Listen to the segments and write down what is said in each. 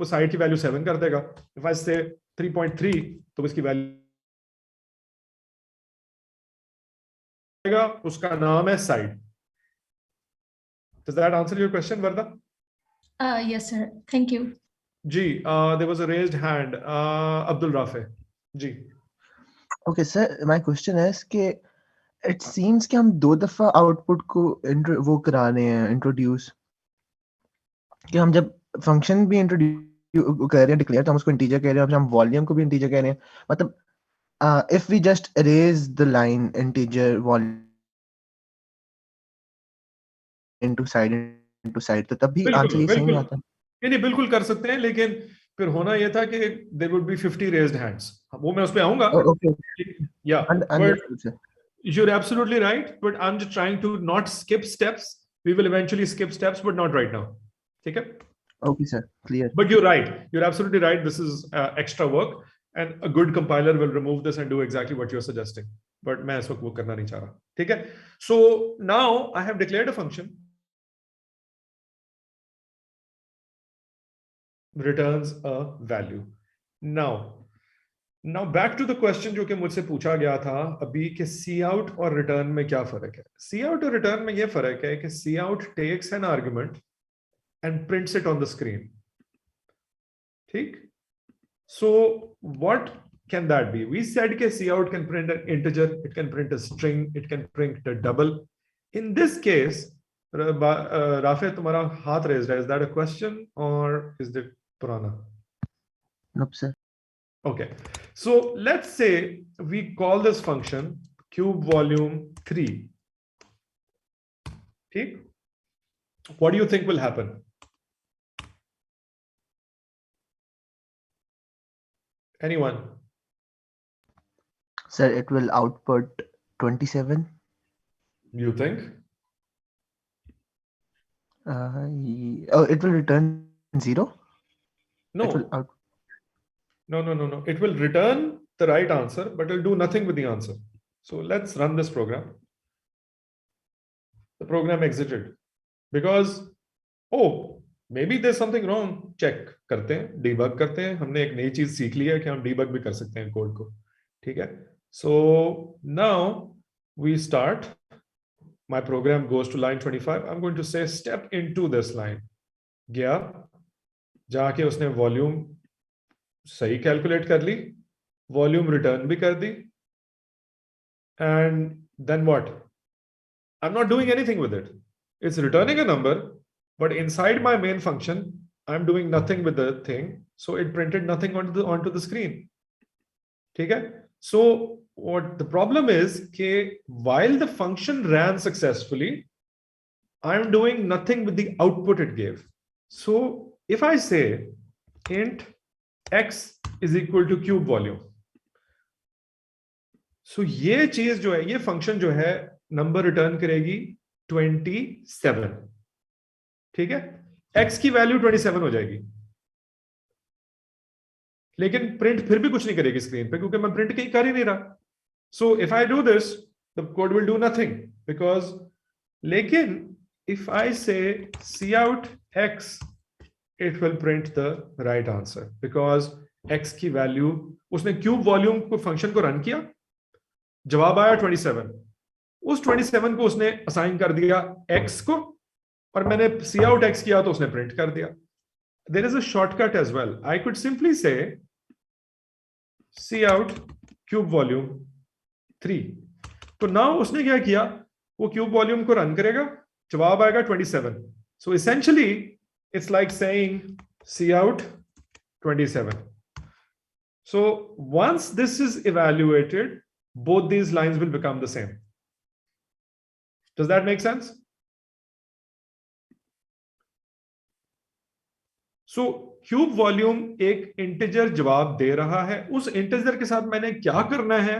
वो साइड की वैल्यू 7 कर देगा. इफ आई से 3.3 तो इसकी वैल्यू उसका नाम है side. Does that answer your question, Varda? Yes, sir. Thank you. जी, there was a raised hand. Abdul Rafe. जी. Okay, sir. My question is कि it seems कि हम 2 दफा आउटपुट को वो करा रहे हैं इंट्रोड्यूस, कि हम जब फंक्शन भी इंट्रोड्यूस कर रहे हैं डिक्लेयर तो हम उसको इंटीजर कह रहे हैं, और हम वॉल्यूम को भी इंटीजर कह रहे हैं. मतलब if we just erase the line integer volume into side तो तब भी आंसर ये सही नहीं आता. नहीं, बिल्कुल कर सकते हैं, लेकिन फिर होना ये था कि there would be 50 raised hands. वो मैं उस पे आऊंगा. Okay. Yeah. Understood, sir. You're absolutely right, but I'm just trying to not skip steps. We will eventually skip steps, but not right now. ठीक है? Okay, sir. Clear. But you're right. You're absolutely right. This is extra work, and a good compiler will remove this and do exactly what you're suggesting. But मैं इस वक्त वो करना नहीं चाह रहा. ठीक है? So now I have declared a function returns a value. Now back to the question जो कि मुझसे पूछा गया था अभी कि सी आउट और रिटर्न में क्या फर्क है. सी आउट और रिटर्न में ये फर्क है कि cout takes an argument and prints it on the screen. ठीक. So what can that be? We said कि cout can print an integer, it can print a string, it can print a double. In this case Rafay तुम्हारा हाथ raised है. Is that a question और is it पुराना? Nope, sir. Okay, so let's say we call this function cube volume 3. ठीक? What do you think will happen? Anyone? Sir, it will output 27. You think? It will return 0? No. It will No. It will return the right answer, but it'll do nothing with the answer. So let's run this program. The program exited because, oh, maybe there's something wrong. Check करते हैं, debug करते हैं. हमने एक नई चीज सीख ली है कि हम debug भी कर सकते हैं कोड को. ठीक है? So now we start. My program goes to line 25. I'm going to say step into this line. गया, जाके उसने volume सही कैलकुलेट कर ली, वॉल्यूम रिटर्न भी कर दी, and then what? I am not doing anything with it. It's returning a number, but inside my main function I am doing nothing with the thing, so it printed nothing on to the screen. ठीक है? So what the problem is कि while the function ran successfully, I am doing nothing with the output it gave. So if I say int x is equal to cube volume, so ये चीज जो है, ये function जो है number return करेगी 27. ठीक है? x की वैल्यू 27 हो जाएगी, लेकिन प्रिंट फिर भी कुछ नहीं करेगी स्क्रीन पे, क्योंकि मैं प्रिंट कहीं कर ही नहीं रहा. सो if I do this, the code will do nothing because, लेकिन इफ आई से सी out x, it will print the right answer because x की वैल्यू, उसने क्यूब वॉल्यूम को फंक्शन को रन किया, जवाब आया 27. उस 27 को उसने असाइन कर दिया x को, और मैंने सी आउट x किया तो उसने प्रिंट कर दिया. There is a shortcut as well. I could simply say cout cube volume 3. तो नाउ उसने क्या किया, वो क्यूब वॉल्यूम को रन करेगा, जवाब आएगा 27. So essentially it's like saying cout 27. So once this is evaluated, both these lines will become the same. Does that make sense? So cube volume एक integer जवाब दे रहा है, उस integer के साथ मैंने क्या करना है,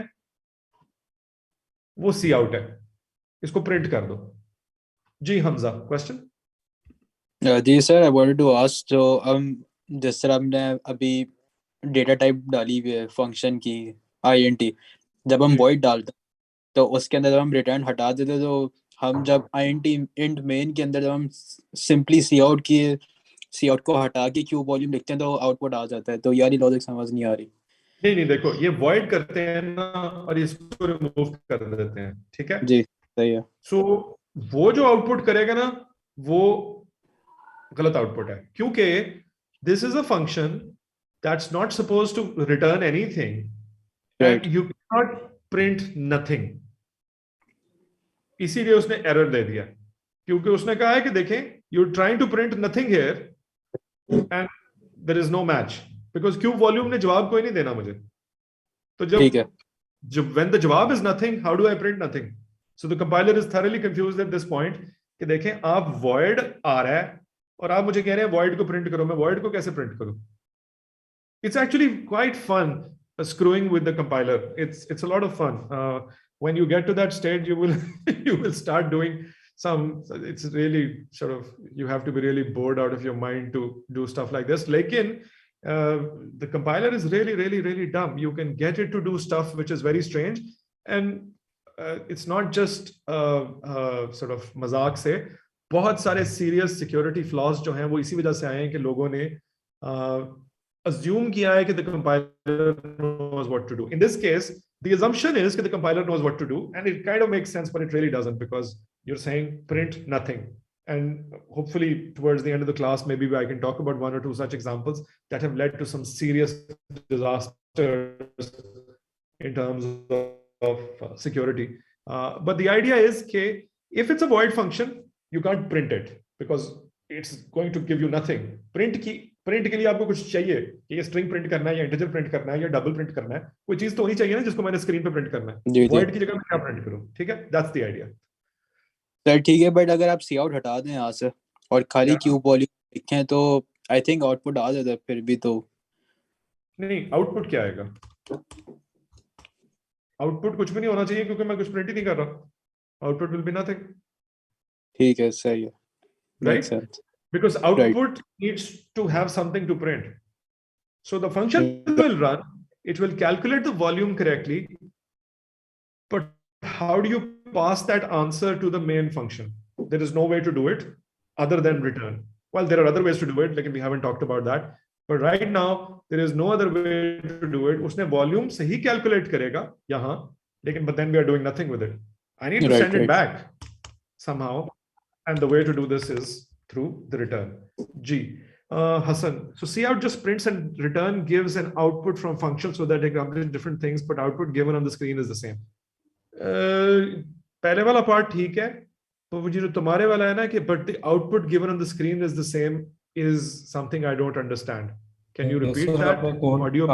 वो cout है, इसको प्रिंट कर दो. जी हमजा, क्वेश्चन? जी sir, I wanted to ask, जो जिस तरह हमने अभी डेटा टाइप डाली हुई है फंक्शन की int, जब हम void डालते तो उसके अंदर जब हम रिटर्न हटा देते तो हम जब int int main के अंदर जब हम सिंपली cout की सी आउट को हटा के क्यू वॉल्यूम लिखते हैं तो आउटपुट आ जाता है, तो यार ये लॉजिक समझ नहीं आ रही। नहीं नहीं, देखो ये void करते हैं ना और इसको रिमूव कर देते हैं, ठीक है। जी सही है। सो वो जो आउटपुट करेगा ना वो गलत आउटपुट है, क्योंकि this is a function that's not suppose to return anything Right. And you can not print nothing. इसीलिए उसने एरर दे दिया, क्योंकि उसने कहा है कि देखें you trying to print nothing here and there is no match, because cube volume ने जवाब कोई नहीं देना मुझे। तो ठीक है। जब when the जवाब is nothing, how do I print nothing? So the compiler is thoroughly confused at this point कि देखें आप void आ रहा है और आप मुझे कह रहे हैं void को print करो, मैं void को कैसे print करूं? It's actually quite fun screwing with the compiler. It's a lot of fun. When you get to that stage, you will you will start doing some. It's really sort of, you have to be really bored out of your mind to do stuff like this. Lekin the compiler is really dumb. You can get it to do stuff which is very strange, and it's not just sort of मजाक से। बहुत सारे serious security flaws जो हैं वो इसी वजह से आए हैं कि लोगों ने assume किया है कि the compiler knows what to do. In this case, the assumption is that the compiler knows what to do, and it kind of makes sense, but it really doesn't, because you're saying print nothing. And hopefully towards the end of the class, maybe I can talk about one or two such examples that have led to some serious disasters in terms of security. But the idea is that if it's a void function, you can't print it because it's going to give you nothing. Print के लिए आपको कुछ चाहिए कि ये string print करना है या इंटीजर प्रिंट करना है या डबल प्रिंट करना है, कोई चीज तो होनी चाहिए ना जिसको मैंने स्क्रीन पे प्रिंट करना है। वॉइड की जगह मैं क्या प्रिंट करूं? ठीक है, दैट्स द आइडिया। सर ठीक है, बट अगर आप सी आउट हटा दें यहाँ से और खाली क्यूब वॉल्यूम लिखें तो आई थिंक आउटपुट आ जाता है फिर भी। तो नहीं, आउटपुट क्या आएगा? आउटपुट कुछ भी नहीं होना चाहिए क्योंकि मैं कुछ प्रिंट ही नहीं कर रहा। Output will be nothing. ठीक है, सही है, right? Because output needs to have something to print. So the function will run, it will calculate the volume correctly, but how do you pass that answer to the main function? There is no way to do it other than return. Well, there are other ways to do it, like we haven't talked about that. But right now, there is no other way to do it. उसने volume सही calculate करेगा यहाँ, लेकिन but then we are doing nothing with it. I need to send it back somehow, and the way to do this is through the return. G. Hassan, so cout just prints and return gives an output from function so that they accomplish different things, but output given on the screen is the same. पहले वाला part ठीक है, तो जो तुम्हारे वाला है ना कि but the output given on the screen is the same is something I don't understand. Can you repeat that?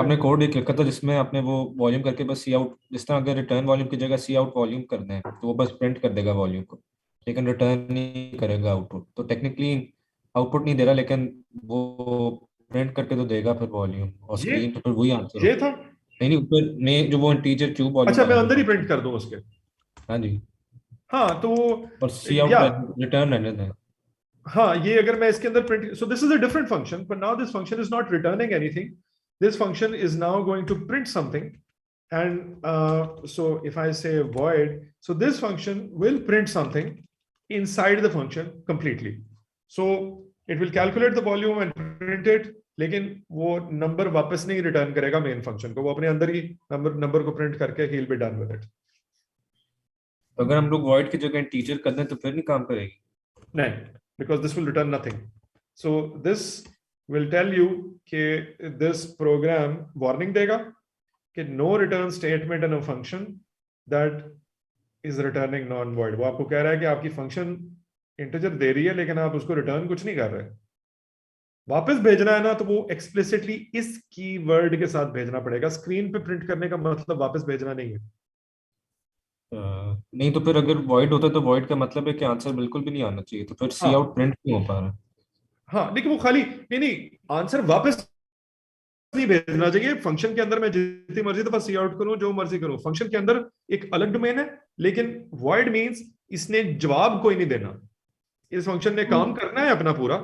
आपने कोड एक लिखा था जिसमें आपने वो वॉल्यूम करके बस सी आउट, जिस तरह अगर रिटर्न वॉल्यूम की जगह सी आउट वॉल्यूम करना है तो वो बस प्रिंट कर देगा वॉल्यूम को, लेकिन रिटर्न नहीं करेगा आउटपुट। तो टेक्निकली आउटपुट नहीं दे रहा, लेकिन वो प्रिंट करके तो देगा फिर वॉल्यूम और स्क्रीन पे फिर वही आंसर। ये था? नहीं ऊपर में जो वो इंटीजर क्यूब वॉल्यूम। अच्छा, मैं अंदर ही प्रिंट कर दूं उसके? हाँ जी, हाँ, तो और सी आउट रिटर्न रहने दें। हाँ, ये अगर मैं इसके अंदर print, so this is a different function, but now this function is not returning anything. This function is now going to print something, and so if I say void, so this function will print something inside the function completely. So it will calculate the volume and print it, लेकिन वो number वापस नहीं return करेगा main function को, वो अपने अंदर ही number को प्रिंट करके he'll be done with it. अगर हम लोग void की जगह इंटीजर कर दें तो फिर नहीं काम करेगी? नहीं, because this will return nothing. So this will tell you कि this program warning देगा कि no return statement in a function that is returning non-void. वो आपको कह रहा है कि आपकी फंक्शन इंटीजर दे रही है लेकिन आप उसको रिटर्न कुछ नहीं कर रहे। वापस भेजना है ना तो वो एक्सप्लिसिटली इस कीवर्ड के साथ भेजना पड़ेगा। स्क्रीन पे प्रिंट करने का मतलब वापस भेजना नहीं है। नहीं तो फिर अगर void होता तो void का मतलब है कि आंसर बिल्कुल भी नहीं आना चाहिए, तो फिर सी आउट प्रिंट क्यों हो पा रहा है? हाँ, लेकिन वो खाली नहीं, आंसर वापस नहीं भेजना चाहिए। फंक्शन के अंदर मैं जितनी मर्जी दफा सी आउट करूं, जो मर्जी करूं, फंक्शन के अंदर एक अलग डोमेन है, लेकिन void मींस इसने जवाब कोई नहीं देना। इस फंक्शन ने काम करना है अपना पूरा,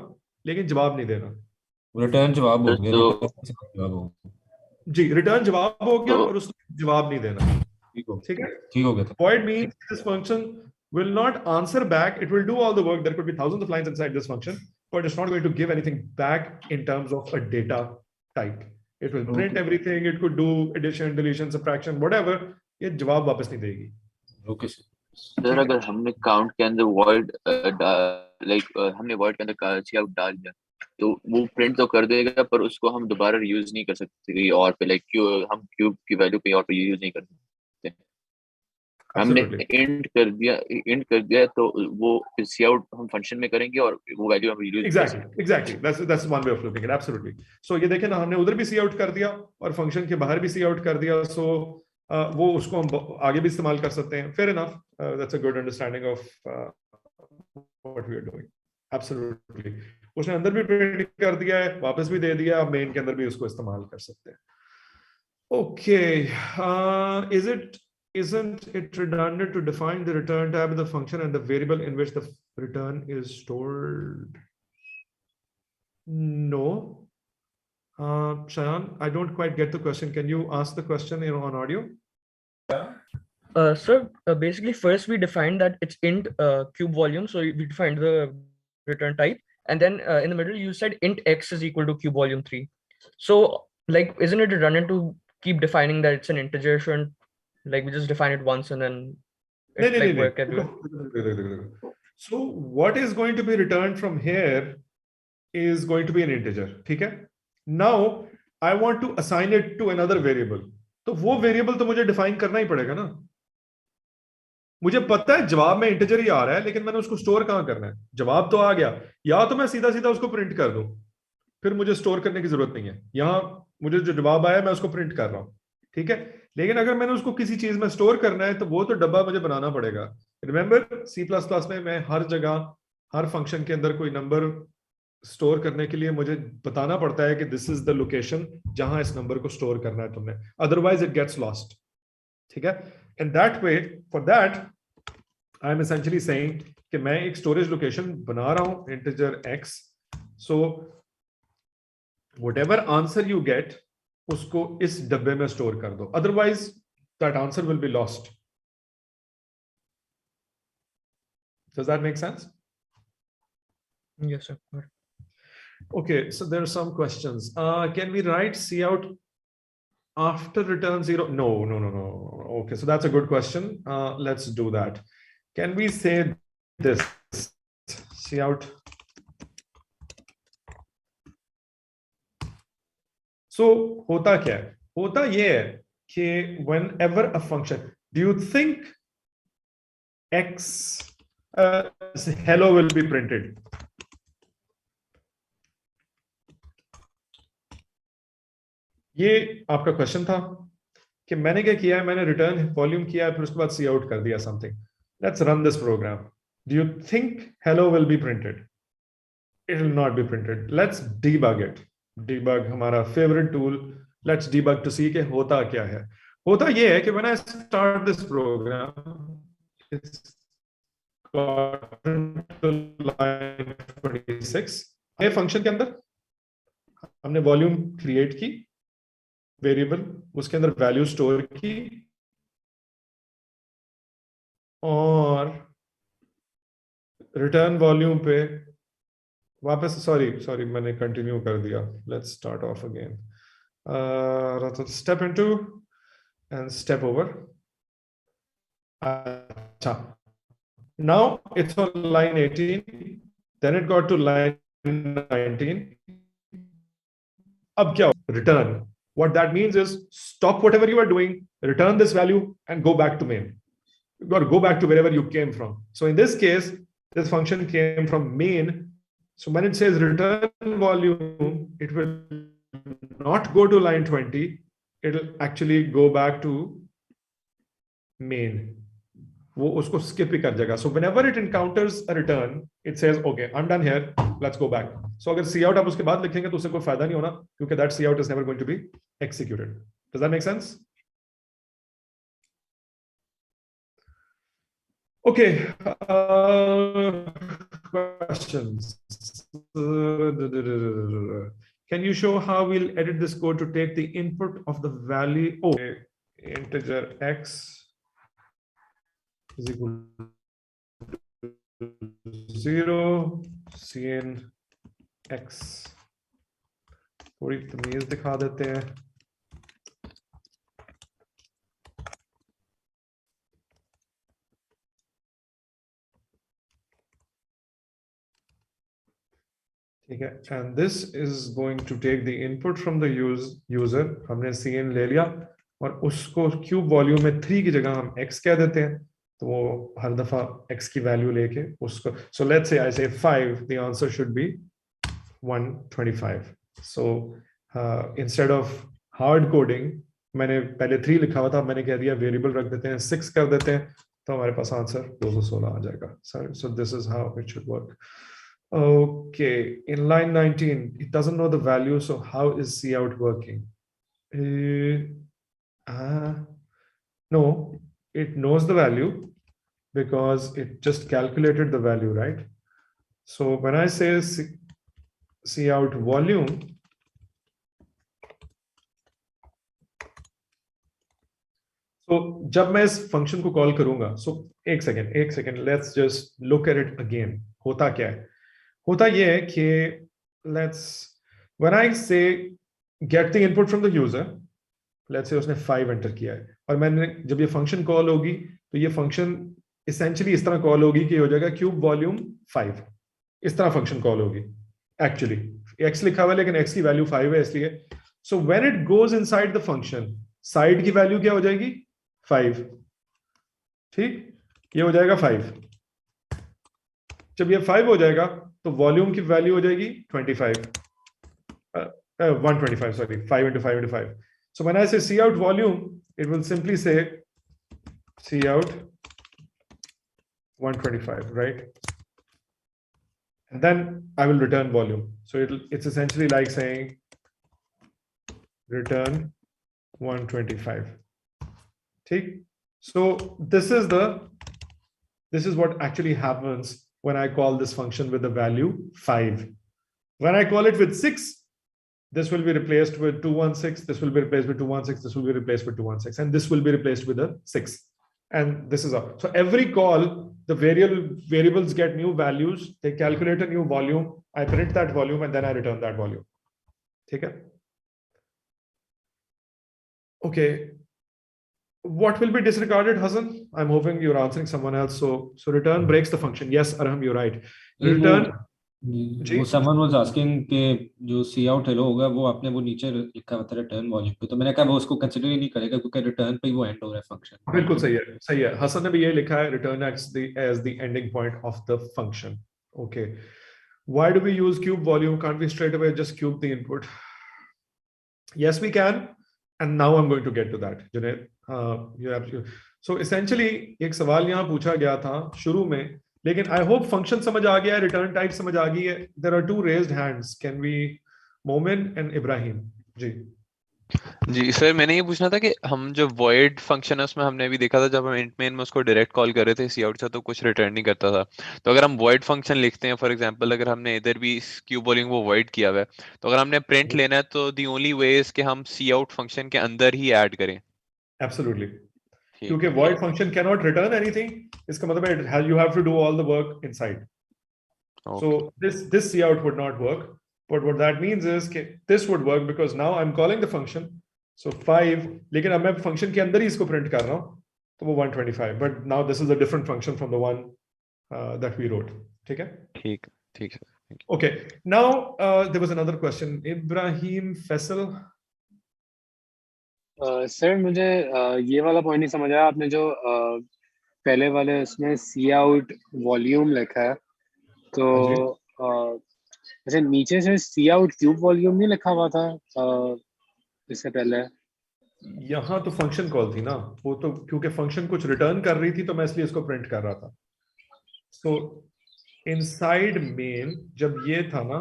लेकिन जवाब नहीं देना। रिटर्न जवाब हो गया, जी, रिटर्न जवाब हो गया और उसने जवाब नहीं देना। ठीक है, ठीक हो गया था। void means this function will not answer back, it will do all the work, there could be thousands of lines inside this function, but it's not going to give anything back in terms of a data type. It will print everything. It could do addition, deletion, subtraction, whatever. ये जवाब वापस नहीं देगी. Okay sir. Sir अगर हमने count के अंदर void हमने वॉइड के अंदर सी आउट डाल दिया तो वो प्रिंट तो कर देगा, पर उसको हम दोबारा यूज नहीं कर सकते कहीं और पे, लाइक हम क्यूब की वैल्यू कहीं और पे यूज नहीं कर सकते. हमने इंट कर दिया तो वो सी आउट हम फंक्शन में करेंगे और वो वैल्यू हम use exactly that's one way of looking at it. Absolutely. So ये देखें ना, हमने उधर भी सी आउट कर दिया और फंक्शन के बाहर भी सी आउट कर दिया. So वो उसको हम आगे भी इस्तेमाल कर सकते हैं. Fair enough. That's a good understanding of what we are doing. Absolutely. उसने अंदर भी प्रिंट कर दिया है, वापस भी दे दिया, मेन के अंदर भी उसको इस्तेमाल कर सकते हैं. Okay. Isn't it redundant to define the return tab in the function and the variable in which the return is stored? No. Shayan, I don't quite get the question. Can you ask the question on audio? Sir, basically first we defined that it's int cube volume, so we defined the return type, and then in the middle you said int x is equal to cube volume 3. So like, isn't it redundant to keep defining that it's an integer? Shouldn't like we just define it once and then work everywhere? So what is going to be returned from here is going to be an integer. ठीक है? Now I want to assign it to another variable. तो वो variable तो मुझे define करना ही पड़ेगा ना. मुझे पता है जवाब में इंटीजर ही आ रहा है, लेकिन मैंने उसको स्टोर कहाँ करना है. जवाब तो आ गया, या तो मैं सीधा सीधा उसको प्रिंट कर दूं, फिर मुझे स्टोर करने की जरूरत नहीं है. यहां मुझे जो जवाब आया मैं उसको प्रिंट कर रहा हूं. ठीक है, लेकिन अगर मैंने उसको किसी चीज में स्टोर करना है तो वो तो डब्बा मुझे बनाना पड़ेगा. रिमेंबर C++ में मैं हर जगह हर फंक्शन के अंदर कोई नंबर स्टोर करने के लिए मुझे बताना पड़ता है कि दिस इज द लोकेशन जहां इस नंबर को स्टोर करना है तुमने, अदरवाइज इट गेट्स लॉस्ट. ठीक है, and that way for that I am essentially saying कि मैं एक स्टोरेज लोकेशन बना रहा हूं integer x. So whatever answer you get उसको इस डब्बे में स्टोर कर दो, otherwise that answer will be lost. Does that make sense? Yes, sir. Okay, so there are some questions. Can we write cout after return 0? No. Okay, so that's a good question. Let's do that. Can we say this? Cout. So होता क्या है? होता ये है कि whenever a function, do you think x hello will be printed? ये आपका question था कि मैंने क्या किया है, मैंने रिटर्न वॉल्यूम किया है, फिर उसके बाद सी आउट कर दिया something. Let's run this program. Do you think hello will be printed? It will not be printed. Let's debug it. Debug हमारा favourite tool. Let's debug to see के होता क्या है. होता ये है कि when I start this program it's line 26. ये फंक्शन के अंदर हमने वॉल्यूम क्रिएट की, वेरिएबल, उसके अंदर वैल्यू स्टोर की, और रिटर्न वॉल्यूम पे वापस सॉरी मैंने कंटिन्यू कर दिया. Let's start off again. Step into and step over. अच्छा, now it's on line 18, then it got to line 19. अब क्या? Return. What that means is stop whatever you are doing, return this value and go back to main. You got to go back to wherever you came from. So in this case, this function came from main. So when it says return volume, it will not go to line 20. It'll actually go back to main. वो उसको skip ही कर जाएगा. So whenever it encounters a return, it says, okay, I'm done here. Let's go back. So अगर cout आप उसके बाद लिखेंगे तो उससे कोई फायदा नहीं होना, क्योंकि that cout is never going to be executed. Does that make sense? Okay. Questions. Can you show how we'll edit this code to take the input of the value? Oh, integer x is equal to 0, cin x, थोड़ी तमीज दिखा देते हैं। ठीक है, and this is going to take the input from the user, हमने cn ले लिया और उसको क्यूब वॉल्यूम में 3 की जगह हम x कह देते हैं, तो वो हर दफा x की वैल्यू लेके उसको, so let's say I say 5, the answer should be 125. So instead of hard coding, मैंने पहले 3 लिखा हुआ था, मैंने कह दिया वेरिएबल रख देते हैं, 6 कर देते हैं, तो हमारे पास आंसर 216 आ जाएगा। So this is how it should work. Okay, in line 19, it doesn't know the value, so how is cout working? No, it knows the value because it just calculated the value, right? So when I say cout volume, so जब मैं इस function को call करूंगा, so एक second, let's just look at it again. होता क्या है? होता ये है कि when I say get the input from the user, let's say उसने 5 एंटर किया है, और मैंने जब ये फंक्शन कॉल होगी तो ये फंक्शन essentially इस तरह कॉल होगी कि हो जाएगा क्यूब वॉल्यूम 5, इस तरह फंक्शन कॉल होगी। एक्चुअली x लिखा हुआ है लेकिन x की वैल्यू 5 है, इसलिए so when it goes inside the function, side की वैल्यू क्या हो जाएगी? 5। ठीक, ये हो जाएगा 5। जब ये 5 हो जाएगा तो वॉल्यूम की वैल्यू हो जाएगी 125, sorry, 5 into 5 into 5. So when I say cout volume, it will simply say cout 125, right? And then I will return volume. So it's essentially like saying return 125. ठीक? So this is what actually happens when I call this function with the value 5. When I call it with 6, this will be replaced with 216, this will be replaced with 216, this will be replaced with 216, and this will be replaced with a 6. And this is all. So every call, the variables get new values, they calculate a new volume, I print that volume, and then I return that volume. Okay? Okay. What will be disregarded, Hassan? I'm hoping you're answering someone else. So return breaks the function. Yes, Arham, you're right. Return. वो someone was asking कि जो cout hello होगा वो आपने वो नीचे लिखा हुआ था return volume पे, तो मैंने कहा वो उसको कंसीडर ही नहीं करेगा क्योंकि return पे ही वो end हो रहा है function. बिल्कुल सही है। हसन ने भी ये लिखा है return as the ending point of the function. Okay. Why do we use cube volume? Can't we straight away just cube the input? Yes, we can. And now I'm going to get to that, Junaid. You're absolutely. So essentially एक सवाल यहाँ पूछा गया था शुरू में, लेकिन I hope function समझ आ गया है, return type समझ आ गई है. There are 2 raised hands. Can we, Momin and Ibrahim? जी सर, मैंने ये पूछना था कि हम जो void फंक्शन है उसमें हमने अभी देखा था जब हम int main में उसको डायरेक्ट कॉल कर रहे थे cout से तो कुछ रिटर्न नहीं करता था। तो अगर हम void फंक्शन लिखते हैं, फॉर एग्जांपल अगर हमने इधर भी क्यूब वॉल्यूम को void किया हुआ है, तो अगर हमने प्रिंट लेना है तो the only way is कि हम cout फंक्शन के अंदर ही ऐड करें। Absolutely. क्योंकि void function cannot return anything, इसका मतलब है you have to do all the work inside. Okay. So this cout would not work. But what that means is that this would work because now I'm calling the function. So 5, लेकिन अब मैं function के अंदर ही इसको print कर रहा हूँ, तो वो 125. But now this is a different function from the one that we wrote. ठीक है? ठीक है. Okay. Now there was another question. Ibrahim Faisal. Sir मुझे ये वाला पॉइंट नहीं समझ आया, आपने जो पहले वाले उसमें cout वॉल्यूम लिखा है, तो अच्छा नीचे से cout क्यूब वॉल्यूम नहीं लिखा हुआ था इससे पहले? यहाँ तो फंक्शन कॉल थी ना, वो तो क्योंकि फंक्शन कुछ रिटर्न कर रही थी तो मैं इसलिए इसको प्रिंट कर रहा था। सो इनसाइड मेन जब ये था ना,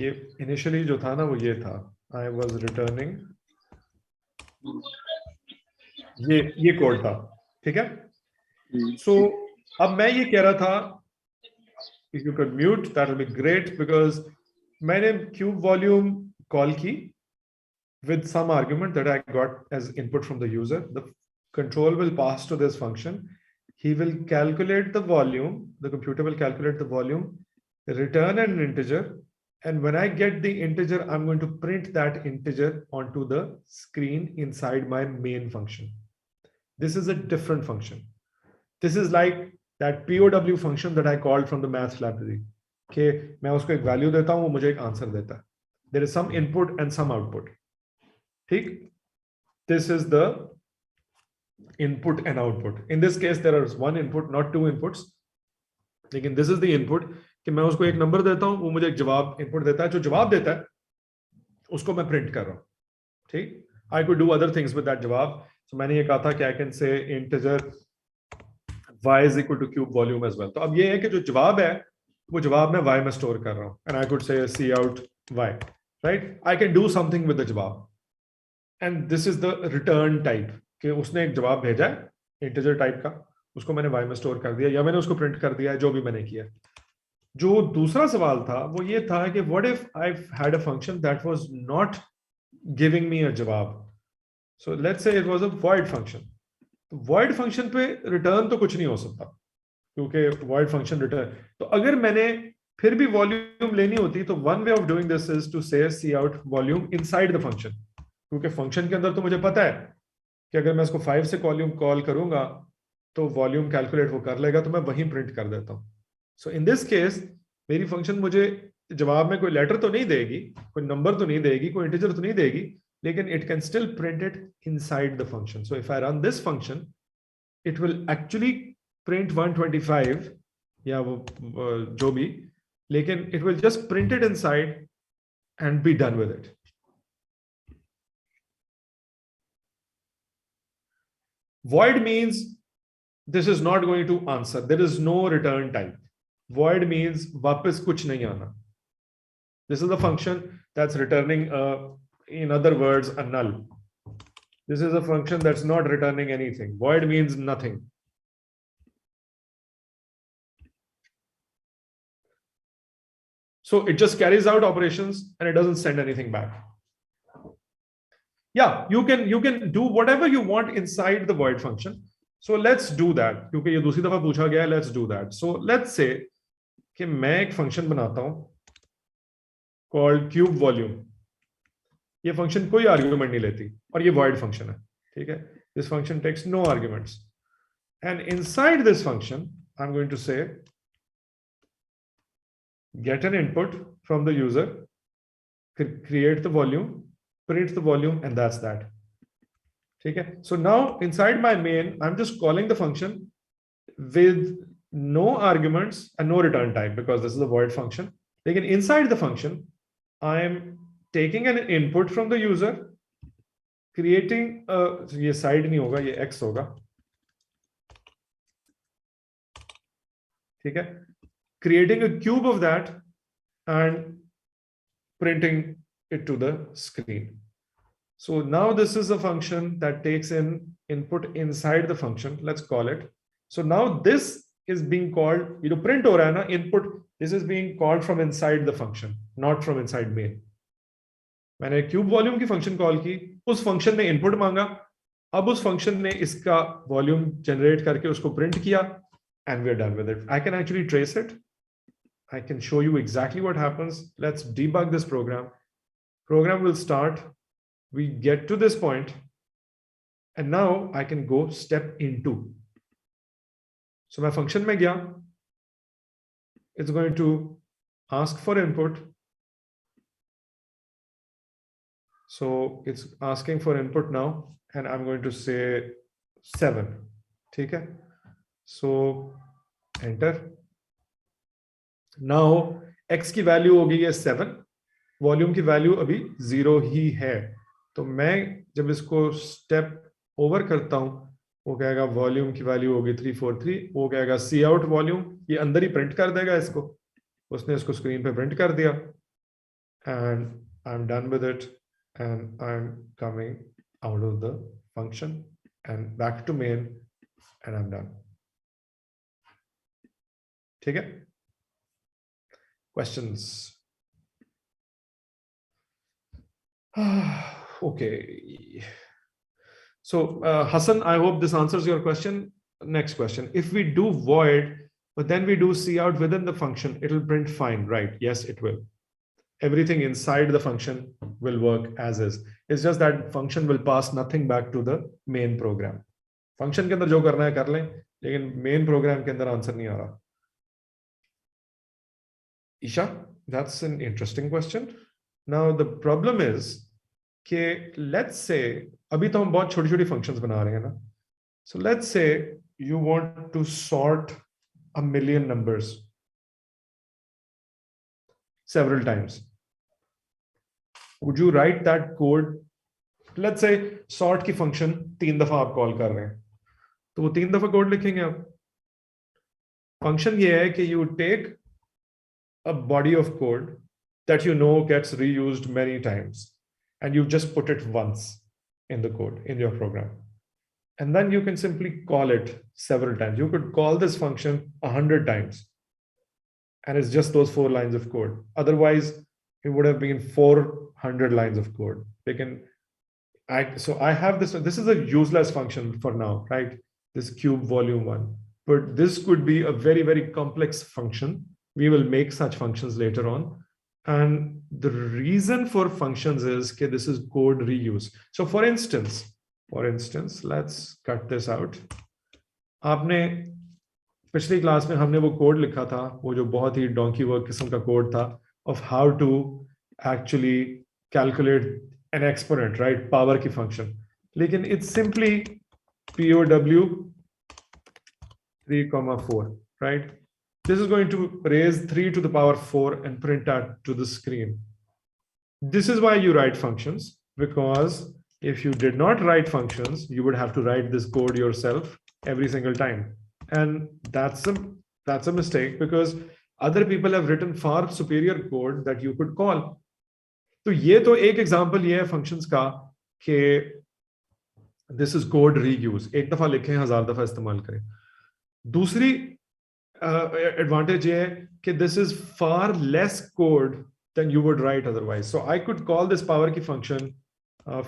ये इनिशियली जो था ना वो ये था, आई वाज रिटर्निंग, ये कोड था, ठीक है। सो अब मैं ये कह रहा था, if you could mute that would be great, because मैंने क्यूब वॉल्यूम कॉल की with some argument that I got as input from the user. The control will pass to this function. He will calculate the volume, the computer will calculate the volume, return an integer, and when I get the integer, I'm going to print that integer onto the screen inside my main function. This is a different function. This is like that POW function that I called from the math library. Okay, मैं उसको एक value देता हूँ, वो मुझे एक answer देता है. There is some input and some output. ठीक? This is the input and output. In this case, there is one input, not two inputs. लेकिन this is the input कि मैं उसको एक नंबर देता हूँ, वो मुझे एक जवाब इनपुट देता है, जो जवाब देता है उसको मैं प्रिंट कर रहा हूँ. ठीक? I could do other things with that जवाब. So मैंने ये कहा था कि I can say integer y is equal to cube volume as well. तो अब ये है कि जो जवाब है वो जवाब मैं y में स्टोर कर रहा हूँ. And I could say cout y, right? I can do something with the जवाब. And this is the return type कि उसने एक जवाब भेजा है integer type का, उसको मैंने y में स्टोर कर दिया या मैंने उसको प्रिंट कर दिया, जो भी मैंने किया. जो दूसरा सवाल था वो ये था कि what if I've had a function that was not giving me a जवाब. So let's say it was a void function. void function पे return तो कुछ नहीं हो सकता क्योंकि void function return. तो अगर मैंने फिर भी volume लेनी होती तो one way of doing this is to say cout volume inside the function. क्योंकि function के अंदर तो मुझे पता है कि अगर मैं इसको 5 से volume call करूंगा तो volume calculate वो कर लेगा, तो मैं वहीं print कर देता हूँ. So in this case, मेरी function मुझे जवाब में कोई letter तो नहीं देगी, कोई number तो नहीं देगी, कोई integer तो नहीं देगी, लेकिन it can still print it inside the function. So if I run this function, it will actually print 125 या वो जो भी, लेकिन it will just print it inside and be done with it. Void means this is not going to answer. There is no return type. Void means वापस कुछ नहीं आना. This is the function that's returning in other words a null. This is a function that's not returning anything. Void means nothing. So it just carries out operations and it doesn't send anything back. Yeah, you can do whatever you want inside the void function. So let's do that. क्योंकि ये दूसरी दफा पूछा गया है, let's do that. So let's say कि मैं एक function बनाता हूँ called cube volume. ये function कोई argument नहीं लेती और ये void function है. ठीक है? This function takes no arguments. And inside this function, I'm going to say get an input from the user, create the volume, print the volume, and that's that. Okay. So now inside my main, I'm just calling the function with no arguments and no return type because this is a void function. Again, inside the function, I'm taking an input from the user, creating a ये side नहीं होगा, ये x होगा. ठीक है? Creating a cube of that and printing it to the screen. So now this is a function that takes in input inside the function. Let's call it. So now this is being called, print हो रहा है ना input. This is being called from inside the function, not from inside main. मैंने cube volume की function call की, उस function ने input मांगा, अब उस function ने इसका volume generate करके उसको print किया, and we're done with it. I can actually trace it. I can show you exactly what happens. Let's debug this program. Program will start. We get to this point, and now I can go step into. So my function में गया, it's going to ask for input. So it's asking for input now, and I'm going to say 7. ठीक है? So enter. Now x की value होगी ये 7, volume की value अभी 0 ही है. तो मैं जब इसको स्टेप ओवर करता हूं, वो कहेगा वॉल्यूम की वैल्यू होगी 343, वो कहेगा सी आउट वॉल्यूम, ये अंदर ही प्रिंट कर देगा इसको. उसने इसको स्क्रीन पे प्रिंट कर दिया, and I am done with it, and I am coming out of the function and back to main, and I am done. ठीक है? Questions? Okay. So Hassan, I hope this answers your question. Next question. If we do void, but then we do cout within the function, it'll print fine, right? Yes, it will. Everything inside the function will work as is. It's just that function will pass nothing back to the main program. Function के अंदर जो करना है कर लें, लेकिन main program के अंदर आंसर नहीं आ रहा. Isha, that's an interesting question. Now the problem is कि let's say अभी तो हम बहुत छोटी-छोटी functions बना रहे हैं ना. So let's say you want to sort 1,000,000 numbers several times. Would you write that code? Let's say sort की function 3 दफा आप कॉल कर रहे हैं, तो वो 3 दफा कोड लिखेंगे आप. फंक्शन ये है कि you take a body of code that you know gets reused many times, and you just put it once in the code in your program, and then you can simply call it several times. You could call this function 100 times, and it's just those 4 lines of code. Otherwise, it would have been 400 lines of code. They can, so I have this. This is a useless function for now, right? This cube volume 1, but this could be a very, very complex function. We will make such functions later on. And the reason for functions is that this is code reuse. So for instance, let's cut this out. आपने पिछली class में हमने वो code लिखा था, वो जो बहुत ही donkey work किस्म का कोड था, of how to actually calculate an exponent, right? Power की function. लेकिन it's simply POW 3,4, right? This is going to raise 3 to the power 4 and print that to the screen. This is why you write functions, because if you did not write functions, you would have to write this code yourself every single time. And that's a mistake, because other people have written far superior code that you could call. तो ये तो एक example ये है functions का कि this is code reuse. एक दफा लिखें, 1000 दफा इस्तेमाल करें. दूसरी advantage ये है कि this is far less code than you would write otherwise. So I could call this power की function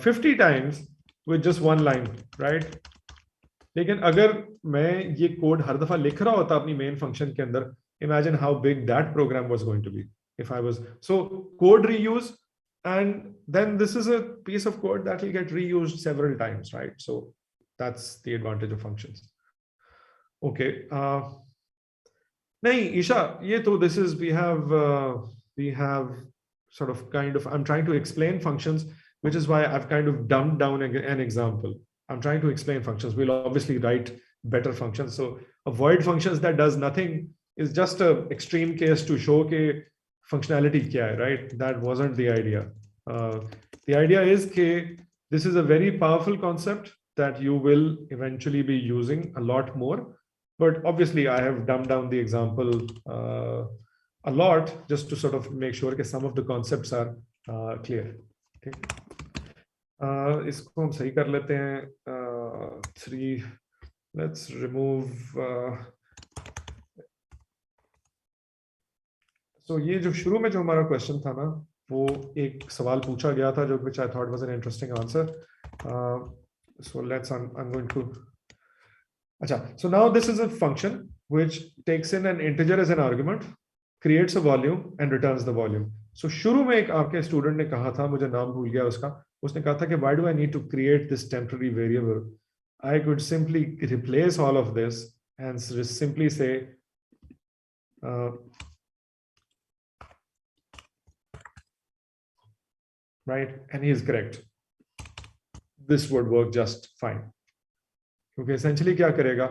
50 times with just one line, right? लेकिन अगर मैं ये कोड हर दफा लिख रहा होता अपनी मेन फंक्शन के अंदर, imagine how big that program was going to be if I was. So code reuse, and then this is a piece of code that will get reused several times, right? So that's the advantage of functions. Okay. Nahin, Isha, ye to this is we have sort of kind of, I'm trying to explain functions, which is why I've kind of dumbed down an example. I'm trying to explain functions. We'll obviously write better functions. So a void functions that does nothing is just an extreme case to show ke functionality kya hai, right? That wasn't the idea. The idea is ke this is a very powerful concept that you will eventually be using a lot more. But obviously I have dumbed down the example a lot just to sort of make sure that some of the concepts are clear. Okay. इसको हम सही कर लेते हैं. 3, let's remove. So ये जो शुरू में जो हमारा क्वेश्चन था ना, वो एक सवाल पूछा गया था जो which I thought was an interesting answer. So I'm going to. अच्छा, so now this is a function which takes in an integer as an argument, creates a volume and returns the volume. So शुरू में एक आपके student ने कहा था, मुझे नाम भूल गया उसका, उसने कहा था कि why do I need to create this temporary variable? I could simply replace all of this and simply say right, and he is correct. This would work just fine. क्योंकि essentially क्या करेगा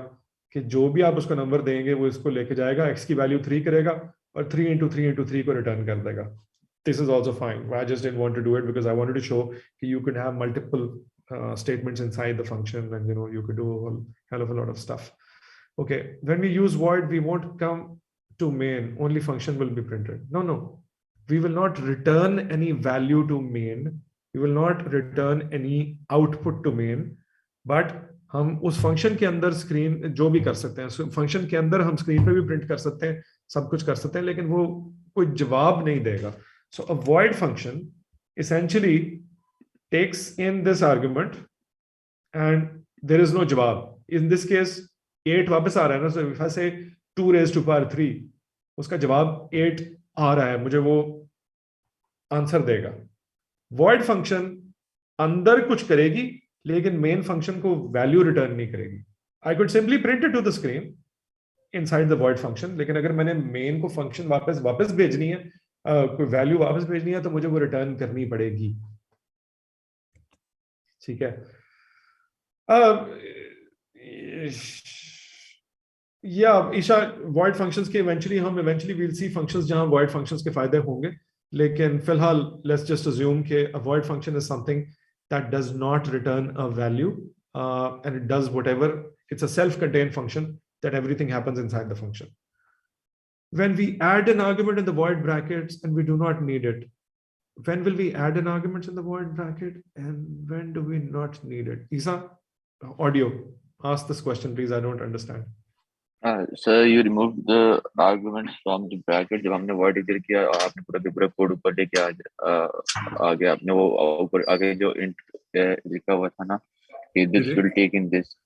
कि जो भी आप उसको नंबर देंगे वो इसको लेके जाएगा, x की वैल्यू 3 करेगा और 3 into 3 into 3 को रिटर्न कर देगा. This is also fine. I just didn't want to do it because I wanted to show that you could have multiple statements inside the function, and you could do a hell of a lot of stuff. Okay, when we use void, we won't come to main, only function will be printed. No, we will not return any value to main. We will not return any output to main, but हम उस function के अंदर screen जो भी कर सकते हैं, function के अंदर हम स्क्रीन पे भी प्रिंट कर सकते हैं, सब कुछ कर सकते हैं, लेकिन वो कोई जवाब नहीं देगा. So a void function essentially takes in this argument and there is no jawab. In this case 8 वापस आ रहा है ना. So if I say 2 raised to power 3, उसका जवाब 8 आ रहा है, मुझे वो आंसर देगा। वॉइड फंक्शन अंदर कुछ करेगी लेकिन मेन फंक्शन को वैल्यू रिटर्न नहीं करेगी। I could simply print it to the screen inside the void function, लेकिन अगर मैंने मेन को फंक्शन वापस भेजनी है, कोई वैल्यू वापस भेजनी है, तो मुझे वो रिटर्न करनी पड़ेगी। ठीक है। या ईशा, वॉइड फंक्शंस के इवेंचुअली वील सी फंक्शंस जहां वॉइड फंक्शंस के फायदे होंगे, लेकिन फिलहाल लेट्स जस्ट अज्यूम कि अ void function is something that does not return a value and it does whatever, it's a self contained function that everything happens inside the function. When we add an argument in the void brackets and we do not need it, when will we add an argument in the void bracket and when do we not need it? Isa, audio, ask this question please, I don't understand. Sir, you removed the arguments from the bracket जब हमने void declare किया, आपने पूरा code ऊपर लेके आ गया, आपने वो ऊपर आगे जो int लिखा हुआ था ना कि this will take in this,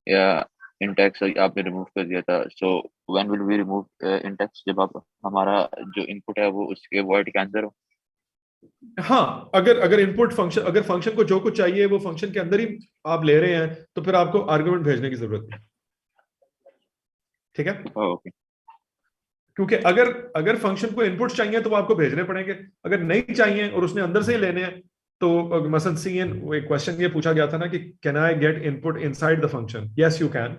yeah, int x आपने रिमूव कर दिया था। So when will we remove int x, जब आप हमारा जो इनपुट है वो उसके void के अंदर हो। हाँ, अगर इनपुट फंक्शन, अगर फंक्शन को जो कुछ चाहिए वो फंक्शन के अंदर ही आप ले रहे हैं, तो फिर आपको आर्गुमेंट भेजने की जरूरत नहीं। ठीक है, ओके। क्योंकि अगर फंक्शन को इनपुट चाहिए तो वो आपको भेजने पड़ेंगे, अगर नहीं चाहिए और उसने अंदर से ही लेने हैं, तो मसलन सीएन एक क्वेश्चन ये पूछा गया था ना कि can I get input inside the function, yes you can,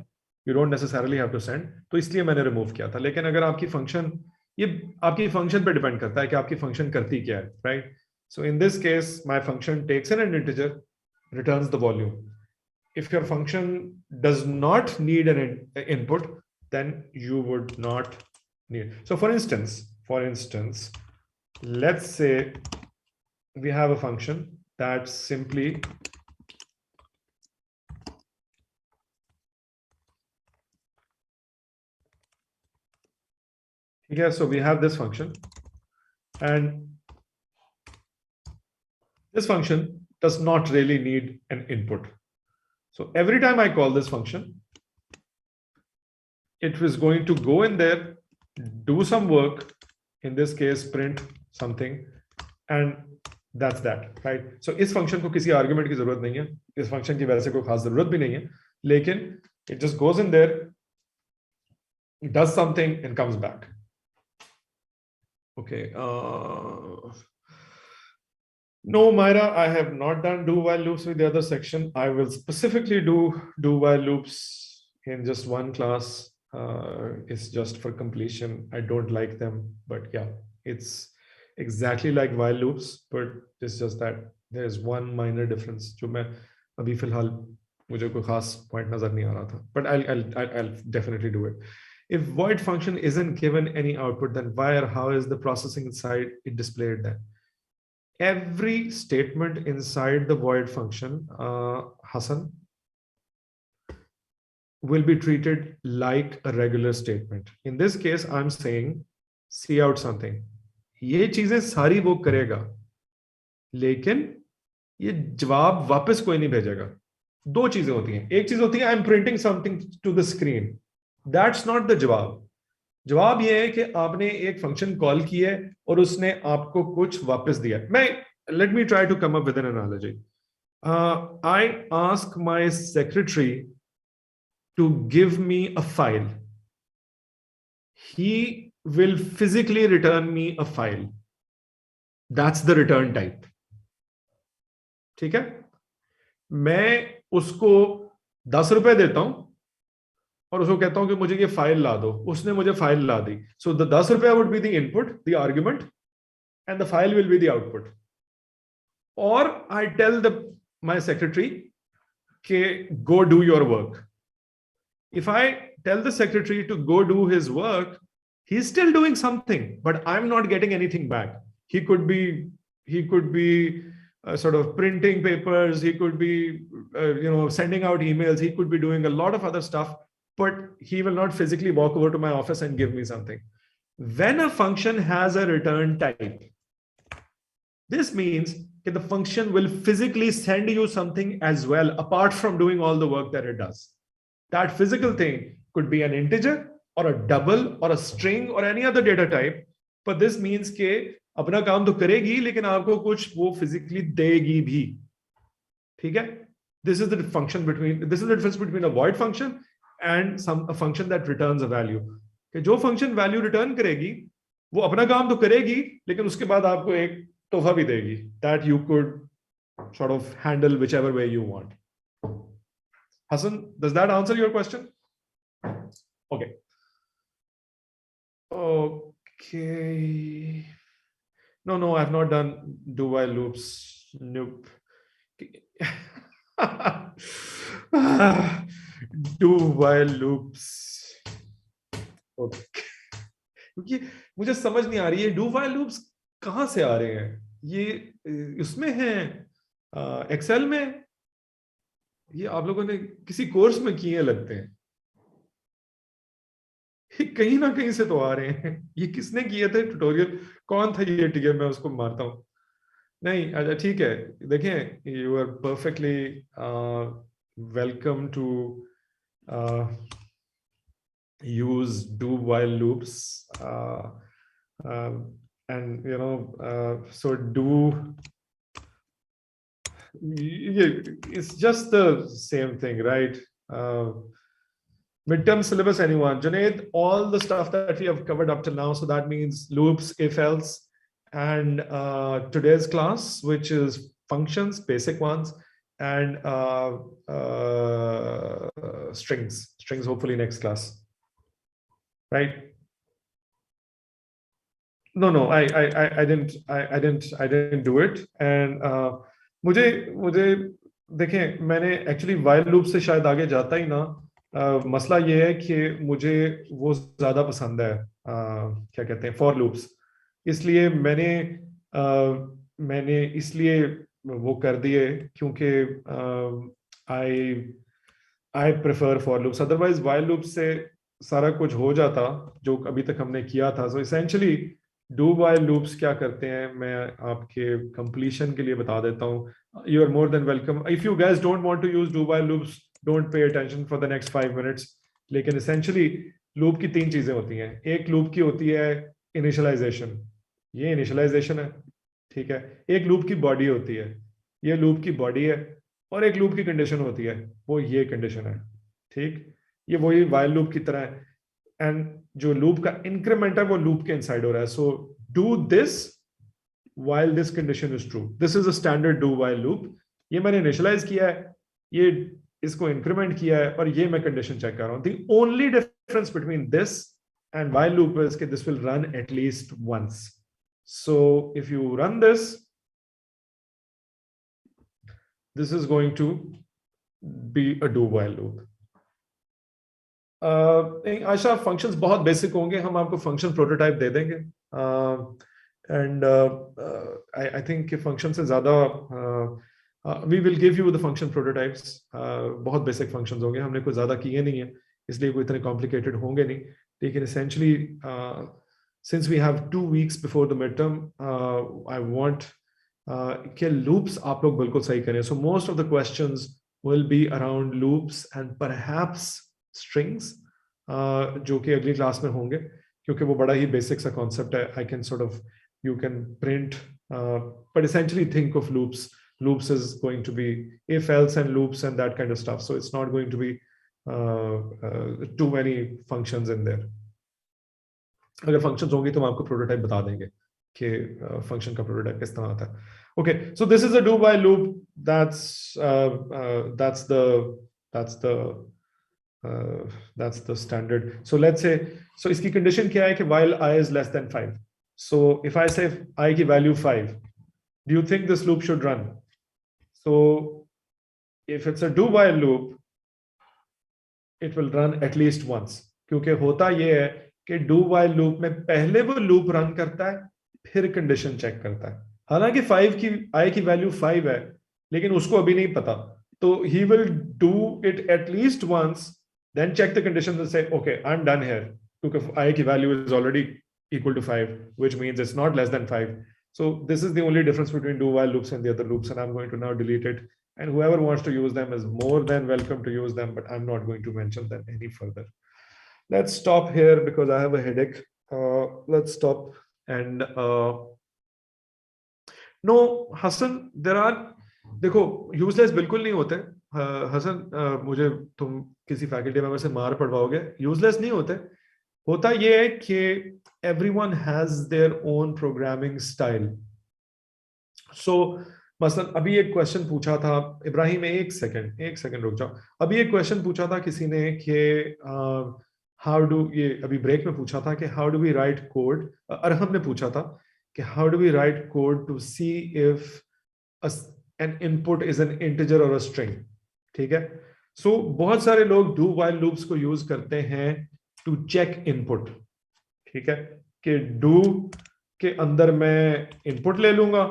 you don't necessarily have to send, तो इसलिए मैंने रिमूव किया था। लेकिन अगर आपकी फंक्शन, ये आपकी फंक्शन पे डिपेंड करता है कि आपकी फंक्शन करती क्या है, right? So in this case my function takes in an integer, returns the volume. If your function does not need an input, then you would not need. So for instance, let's say we have a function that simply okay, so we have this function and this function does not really need an input. So every time I call this function, it was going to go in there, do some work, in this case print something, and that's that, right? So इस function को किसी argument की जरूरत नहीं है, इस function की वैसे कोई खास जरूरत भी नहीं है, लेकिन it just goes in there, it does something and comes back. Okay. No, Myra, I have not done do while loops with the other section. I will specifically do while loops in just one class. It's just for completion. I don't like them, but yeah, it's exactly like while loops, but it's just that there's one minor difference जो मैं अभी फिलहाल मुझे कोई खास point नजर नहीं आ रहा था, but I'll definitely do it. If void function isn't given any output, then why or how is the processing inside it displayed then? Every statement inside the void function, Hassan, will be treated like a regular statement. In this case, I'm saying see out something. ये चीजें सारी वो करेगा, लेकिन ये जवाब वापस कोई नहीं भेजेगा। दो चीजें होती हैं, एक चीज होती है I'm printing something to the screen. That's not the जवाब। जवाब ये है कि आपने एक फंक्शन कॉल की है और उसने आपको कुछ वापस दिया। Let me try to come up with an analogy. I ask my secretary to give me a file. He will physically return me a file. That's the return type. ठीक है? मैं उसको 10 रुपए देता हूं और उसको कहता हूं कि मुझे ये फाइल ला दो, उसने मुझे फाइल ला दी। So the 10 रुपए would be the input, the argument, and the file will be the output. Or I tell my secretary, okay, go do your work. If I tell the secretary to go do his work, he's still doing something, but I'm not getting anything back. He could be sort of printing papers. He could be, sending out emails. He could be doing a lot of other stuff, but he will not physically walk over to my office and give me something. When a function has a return type, this means that the function will physically send you something as well, apart from doing all the work that it does. That physical thing could be an integer, or a double or a string or any other data type, but this means के अपना काम तो करेगी लेकिन आपको कुछ वो physically देगी भी, ठीक है? This is the difference between a void function and a function that returns a value. कि जो function value return करेगी वो अपना काम तो करेगी लेकिन उसके बाद आपको एक तोहफा भी देगी that you could sort of handle whichever way you want. Hassan, does that answer your question? Okay. Okay. No, I've not done do while loops. Nope. Do while loops. Okay. क्योंकि मुझे समझ नहीं आ रही है do while loops कहाँ से आ रहे हैं, ये उसमें हैं एक्सेल में, ये आप लोगों ने किसी कोर्स में किए लगते हैं, कहीं ना कहीं से तो आ रहे हैं। ये किसने किए थे ट्यूटोरियल, कौन था ये, ठीक है मैं उसको मारता हूँ। नहीं अच्छा ठीक है, देखें you are perfectly welcome to use do while loops and you know so do, it's just the same thing, right? Midterm syllabus, anyone? Junaid, all the stuff that we have covered up till now, so that means loops, if else, and today's class, which is functions, basic ones, and strings hopefully next class. Right? No, I didn't do it, and मुझे देखें मैंने actually while loop से शायद आगे जाता ही ना, मसला ये है कि मुझे वो ज़्यादा पसंद है, क्या कहते हैं for loops, इसलिए मैंने इसलिए वो कर दिए क्योंकि I prefer for loops, otherwise while loops से सारा कुछ हो जाता जो अभी तक हमने किया था। So essentially do while loops क्या करते हैं मैं आपके completion के लिए बता देता हूँ। You are more than welcome. If you guys don't want to use do while loops, don't pay attention for the next 5 minutes. लेकिन essentially loop की 3 चीजें होती हैं। एक loop की होती है initialization, ये initialization है, ठीक है। एक loop की body होती है, ये loop की body है, और एक loop की condition होती है, वो ये condition है, ठीक। ये वही while loop की तरह है, एंड जो loop का increment है वो loop के inside हो रहा है। So do this while this condition is true. This is a standard do while loop. ये मैंने initialize किया है, ये इसको increment किया है, और ये मैं condition check कर रहा हूँ। The only difference between this and while loop is that this will run at least once. So if you run this, this is going to be a do while loop. आशा functions बहुत basic होंगे, हम आपको function prototype दे देंगे, and I think कि function से ज़्यादा we will give you the function prototypes. बहुत बेसिक फंक्शंस होंगे, हमने कोई ज़्यादा किए नहीं है इसलिए कोई इतने कॉम्प्लिकेटेड होंगे नहीं, लेकिन essentially since we have 2 weeks before the midterm I want कि लूप्स आप लोग बिल्कुल सही करें। So most of the questions will be around loops and perhaps strings, जो कि अगली क्लास में होंगे, क्योंकि वो बड़ा ही बेसिक सा कॉन्सेप्ट है। I can sort of, you can print, but essentially think of loops. Loops is going to be if, else, and loops and that kind of stuff. So it's not going to be too many functions in there. अगर functions होंगी तो हम आपको prototype बता देंगे कि function का prototype किस तरह आता है। Okay, so this is a do while loop. That's the standard. So let's say, so इसकी condition क्या है कि while I is less than 5. So if I say I की value 5, do you think this loop should run? So if it's a do while loop, it will run at least once. क्योंकि होता ये है कि do while loop में पहले वो loop run करता है, फिर condition check करता है। हालांकि 5 की I की value 5 है, लेकिन उसको अभी नहीं पता, तो he will do it at least once, then check the conditions and say, okay, I'm done here, because I की value is already equal to 5, which means it's not less than 5. So this is the only difference between do while loops and the other loops, and I'm going to now delete it. And whoever wants to use them is more than welcome to use them, but I'm not going to mention them any further. let's stop here because I have a headache. Let's stop and no, Hassan, there are, देखो useless बिल्कुल नहीं होते. हसन मुझे तुम किसी faculty member से मार पड़वाओगे, useless नहीं होते. होता ये है कि everyone has their own programming style. So मसलन अभी एक क्वेश्चन पूछा था इब्राहिम, एक सेकंड रुक जाओ. अभी एक क्वेश्चन पूछा था किसी ने कि हाउ डू, ये अभी ब्रेक में पूछा था कि how do we write code. Arham ने पूछा था कि how do we write code to see if an input is an integer और अ स्ट्रिंग. ठीक है. सो बहुत सारे लोग डू व्हाइल लूप्स को यूज करते हैं टू चेक इनपुट. ठीक है, कि डू के अंदर मैं इनपुट ले लूंगा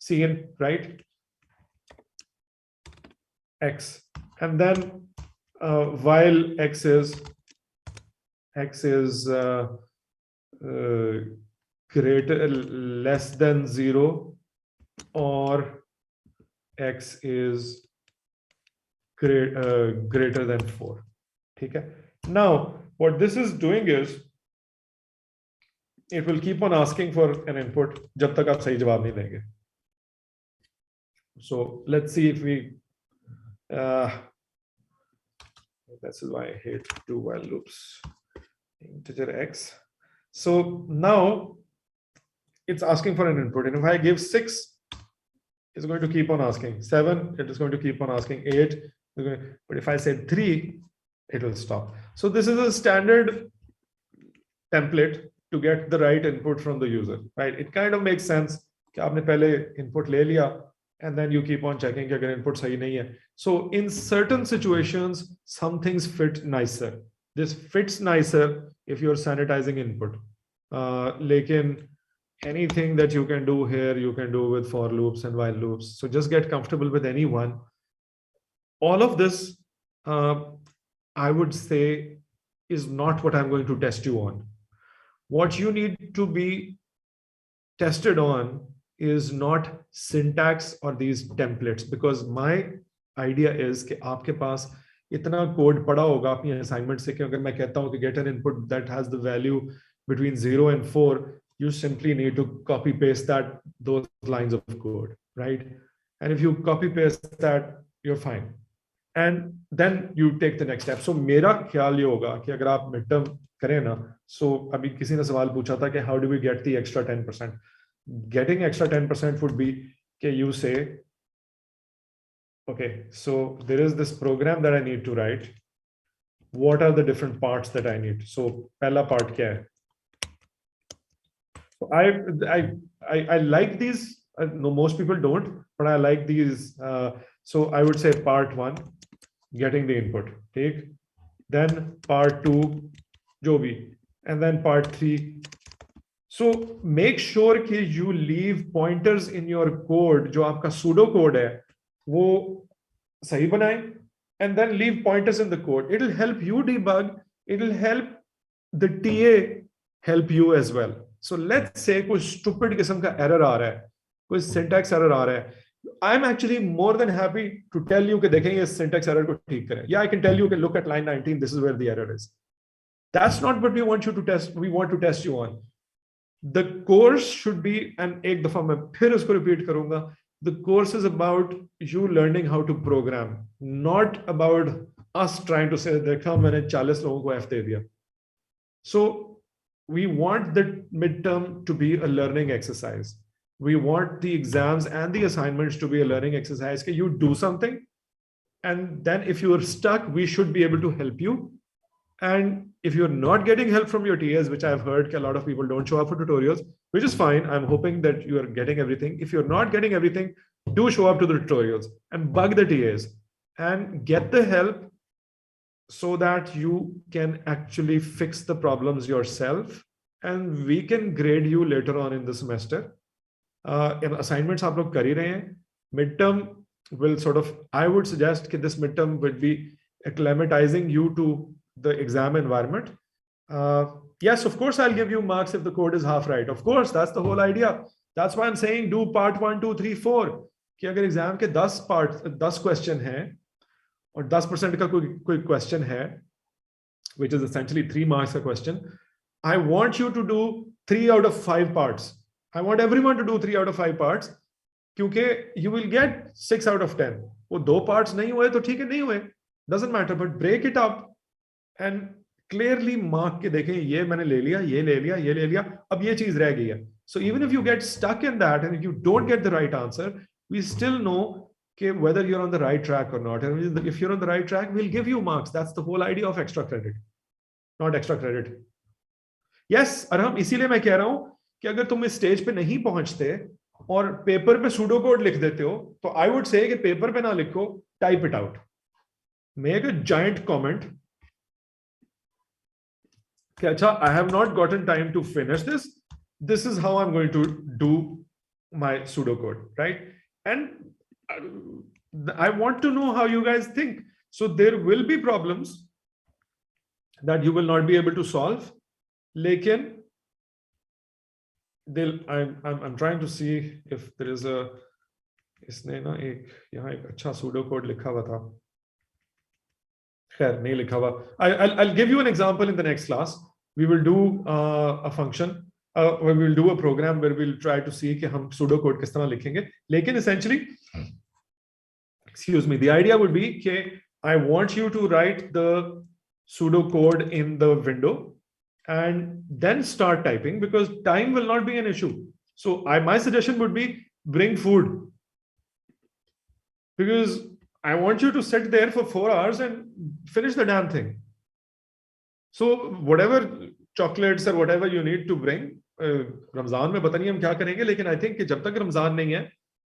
cin, right, x, and then while x is greater less than 0 or x is greater than 4. ठीक है. Now what this is doing is it will keep on asking for an input जब तक आप सही जवाब नहीं देंगे. So let's see if we this is why I hate do while loops. Integer x. So now it's asking for an input, and if I give 6, it's going to keep on asking 7, it is going to keep on asking 8, but if I say 3, it will stop. So this is a standard template to get the right input from the user, right? It kind of makes sense कि आपने पहले input ले लिया and then you keep on checking कि अगर input सही नहीं है. So in certain situations, some things fit nicer. This fits nicer if you're sanitizing input. लेकिन anything that you can do here, you can do with for loops and while loops. So just get comfortable with any one. All of this, I would say, is not what I'm going to test you on. What you need to be tested on is not syntax or these templates, because my idea is कि आपके पास इतना code पड़ा होगा अपनी assignment से कि अगर मैं कहता हूँ कि get an input that has the value between 0 and 4, you simply need to copy paste those lines of code, right? And if you copy paste that, you're fine. And then you take the next step. So मेरा ख्याल ये होगा कि अगर आप mid term करें ना, so अभी किसी ने सवाल पूछा था कि how do we get the extra 10%? Getting extra 10% would be कि you say, okay, so there is this program that I need to write. What are the different parts that I need? So पहला part क्या है? So I like these. No, most people don't, but I like these. So I would say part 1, getting the input. Take. Then part 2, जो भी, and then part 3. So make sure कि you leave pointers in your code. जो आपका pseudo code है, वो सही बनाए, and then leave pointers in the code. It will help you debug. It will help the TA help you as well. So let's say कोई stupid किस्म का error आ रहा है, कोई syntax error आ रहा है. I'm actually more than happy to tell you कि देखें ये syntax error को ठीक करें. Yeah, I can tell you कि look at line 19. This is where the error is. That's not what we want you to test. We want to test you on. The course should be, and एक दफा मैं फिर उसको repeat करूंगा. The course is about you learning how to program, not about us trying to say देखा मैंने 40 लोगों को F दे दिया. So we want the midterm to be a learning exercise. We want the exams and the assignments to be a learning exercise. You do something, and then if you are stuck, we should be able to help you. And if you're not getting help from your TAs, which I've heard a lot of people don't show up for tutorials, which is fine. I'm hoping that you are getting everything. If you're not getting everything, do show up to the tutorials and bug the TAs and get the help so that you can actually fix the problems yourself. And we can grade you later on in the semester. In assignments आप लोग कर ही रहे हैं. Midterm will sort of, I would suggest that this midterm would be acclimatizing you to the exam environment. Yes, of course, I'll give you marks if the code is half right. Of course, that's the whole idea. That's why I'm saying do part 1, 2, 3, 4. कि अगर exam के 10 question हैं, और 10% का कोई question है, which is essentially 3 marks का question, I want you to do 3 out of 5 parts. I want everyone to do 3 out of 5 parts, क्योंकि you will get 6 out of 10. वो 2 parts नहीं हुए तो ठीक है, नहीं हुए, doesn't matter, but break it up and clearly mark के देखें, ये मैंने ले लिया, ये ले लिया, ये ले लिया, अब ये चीज रह गई है. So even if you get stuck in that and if you don't get the right answer, we still know whether you're on the right track or not. And if you're on the right track, we'll give you marks. That's the whole idea of extra credit, not extra credit. Yes, Arham, इसीलिए मैं कह रहा हूं कि अगर तुम इस stage पे नहीं पहुंचते और पेपर पे सूडो कोड लिख देते हो, तो आई वुड से कि पेपर पे ना लिखो, type it out, make a giant comment कि अच्छा, I have not gotten time to finish this, this is how I'm going to do my pseudocode, right? And I want to know how you guys think. So there will be problems that you will not be able to solve, lekin I'm trying to see if there is a, इसने ना एक यहाँ एक अच्छा pseudocode लिखा हुआ था, खैर नहीं लिखा हुआ. I'll give you an example in the next class. We will do a function. We will do a program where we'll try to see कि हम pseudocode किस तरह लिखेंगे. लेकिन essentially, excuse me, the idea would be कि I want you to write the pseudocode in the window and then start typing, because time will not be an issue. So my suggestion would be bring food, because I want you to sit there for 4 hours and finish the damn thing. So whatever chocolates or whatever you need to bring, Ramzan में पता नहीं हम क्या करेंगे, लेकिन आई think कि जब तक रमजान नहीं है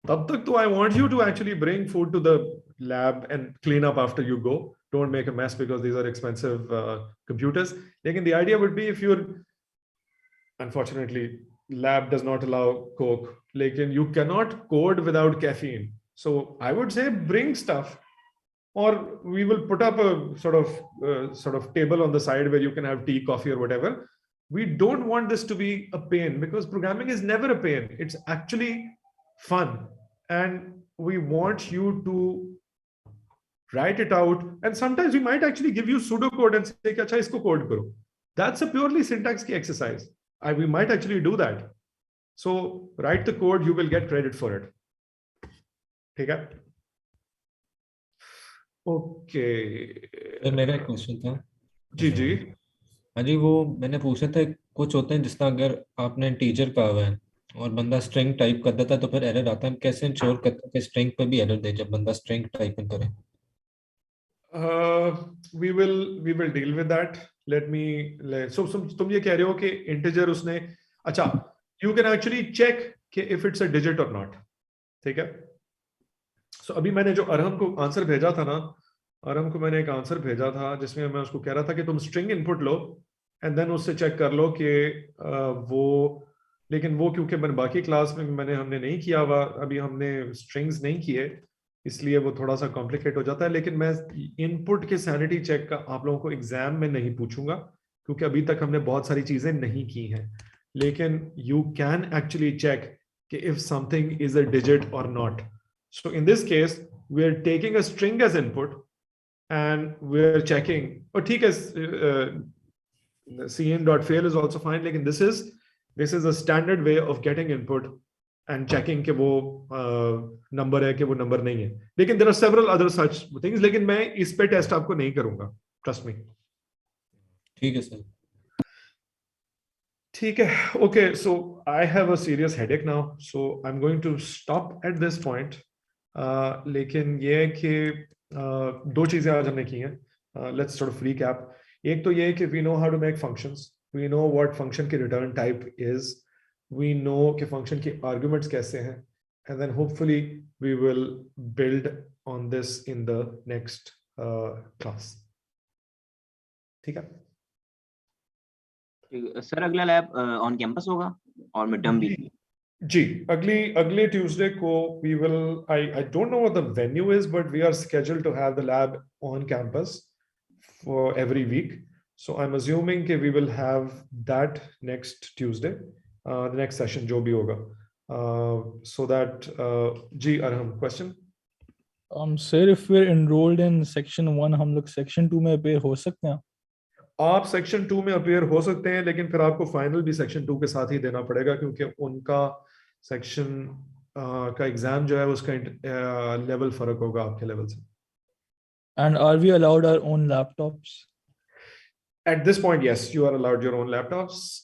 तब तक तो I want you to actually bring food to the lab and clean up after you go. Don't make a mess because these are expensive computers. लेकिन the idea would be, if you unfortunately lab does not allow coke, लेकिन you can not code without caffeine. So I would say bring stuff, or we will put up a sort of table on the side where you can have tea, coffee or whatever. We don't want this to be a pain, because programming is never a pain. It's actually fun, and we want you to write it out. And sometimes we might actually give you pseudocode and say, "Acha, isko code karo." That's a purely syntax ki exercise. We might actually do that. So write the code, you will get credit for it. ठीक है? Okay. मेरा एक question था. जी जी. हाँ जी, वो मैंने पूछा था, कुछ होते हैं जिस तरह अगर आपने इंटीजर कहा हुआ है और बंदा स्ट्रिंग टाइप कर देता है तो फिर एरर आता है. हम कैसे इंश्योर करते हैं कि स्ट्रिंग पे भी एरर दे जब बंदा स्ट्रिंग टाइपिंग करे? we will deal with that. So तुम ये कह रहे हो कि इंटीजर उसने, अच्छा, you can actually check कि if it's a digit or not. ठीक है? So अभी मैंने जो अरहम को आंसर भेजा था ना, अरहम को मैंने एक आंसर भेजा था जिसमें मैं उसको कह रहा था कि तुम स्ट्रिंग इनपुट लो एंड देन उससे चेक कर लो कि वो, लेकिन वो क्योंकि मैंने बाकी क्लास में हमने नहीं किया हुआ, अभी हमने स्ट्रिंग्स नहीं किए, इसलिए वो थोड़ा सा कॉम्प्लिकेट हो जाता है. लेकिन मैं इनपुट के सैनिटी चेक का आप लोगों को एग्जाम में नहीं पूछूंगा, क्योंकि अभी तक हमने बहुत सारी चीजें नहीं की हैं. लेकिन यू कैन एक्चुअली चेक कि if something is a digit और not. So in this case, we are taking a string as input and we are checking. Oh, ठीक है, cin.fail is also fine. लेकिन this is a standard way of getting input and checking कि वो number है कि वो number नहीं है. लेकिन there are several other such things. लेकिन मैं इस पे टेस्ट आपको नहीं करूंगा. Trust me. ठीक है सर. ठीक है. Okay, so I have a serious headache now, so I'm going to stop at this point. लेकिन ये है कि 2 चीजें आज हमने की हैं. Let's sort of recap. एक तो ये है कि we know how to make functions. We know what function की return type is. We know कि function की arguments कैसे हैं. And then hopefully we will build on this in the next class. ठीक है? सर अगला लैब ऑन कैंपस होगा और मिड टर्म भी? जी, अगले ट्यूसडे को we will, I don't know what the venue is, but we are scheduled to have the lab on campus for every week. So I'm assuming that we will have that next Tuesday, the next session जो भी होगा. So that ji Arham, question? Sir, if we're enrolled in section 1, हम लोग section 2 में appear हो सकते हैं? आप सेक्शन 2 में अपियर हो सकते हैं, लेकिन फिर आपको फाइनल भी सेक्शन 2 के साथ ही देना पड़ेगा, क्योंकि उनका सेक्शन का एग्जाम जो है उसका लेवल फर्क होगा आपके लेवल से. And are we allowed our own laptops? At this point, yes, you are allowed your own laptops,